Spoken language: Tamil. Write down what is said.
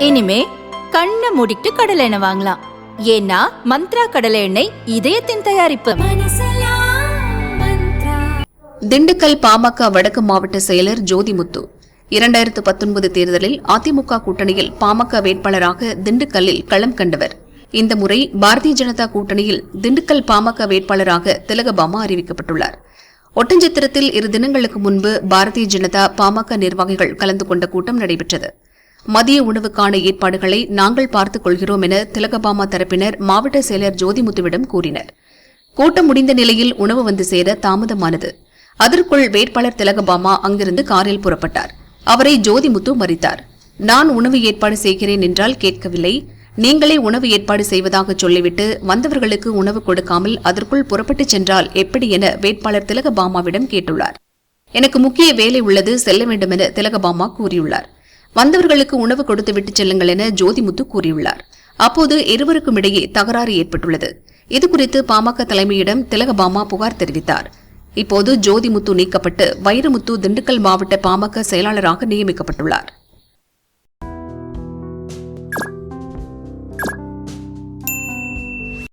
இனிமே கண்ணை மூடிட்டு கடலை எண்ணெய் வாங்கலாம். ஏன்னா மந்த்ரா கடலை எண்ணெய் இதயத்தின் தயாரிப்பு. திண்டுக்கல் பாமக வடக்கு மாவட்ட செயலர் ஜோதிமுத்து 2019 தேர்தலில் அதிமுக கூட்டணியில் பாமக வேட்பாளராக திண்டுக்கல்லில் களம் கண்டவர். இந்த முறை பாரதிய ஜனதா கூட்டணியில் திண்டுக்கல் பாமக வேட்பாளராக திலகபாமா அறிவிக்கப்பட்டுள்ளார். ஒட்டஞ்சத்திரத்தில் 2 தினங்களுக்கு முன்பு பாரதிய ஜனதா பாமக நிர்வாகிகள் கலந்து கொண்ட கூட்டம் நடைபெற்றது. மதிய உணவுக்கான ஏற்பாடுகளை நாங்கள் பார்த்துக் கொள்கிறோம் என திலகபாமா தரப்பினர் மாவட்ட செயலர் ஜோதிமுத்துவிடம் கூறினர். கூட்டம் முடிந்த நிலையில் உணவு வந்து சேர தாமதமானது. அதற்குள் வேட்பாளர் திலகபாமா அங்கிருந்து காரில் புறப்பட்டார். அவரை ஜோதிமுத்து மறித்தார். நான் உணவு ஏற்பாடு செய்கிறேன் என்றால் கேட்கவில்லை, நீங்களே உணவு ஏற்பாடு செய்வதாக சொல்லிவிட்டு வந்தவர்களுக்கு உணவு கொடுக்காமல் அதற்குள் புறப்பட்டுச் சென்றால் எப்படி என வேட்பாளர் திலகபாமாவிடம் கேட்டுள்ளார். எனக்கு முக்கிய வேலை உள்ளது, செல்ல வேண்டும் என திலகபாமா கூறியுள்ளார். வந்தவர்களுக்கு உணவு கொடுத்துவிட்டு செல்லுங்கள் என ஜோதிமுத்து கூறியுள்ளார். அப்போது இருவருக்கும் இடையே தகராறு ஏற்பட்டுள்ளது. இதுகுறித்து பாமக தலைமையிடம் திலகபாமா புகார் தெரிவித்தார். இப்போது ஜோதிமுத்து நீக்கப்பட்டு வைரமுத்து திண்டுக்கல் மாவட்ட பாமக செயலாளராக நியமிக்கப்பட்டுள்ளார்.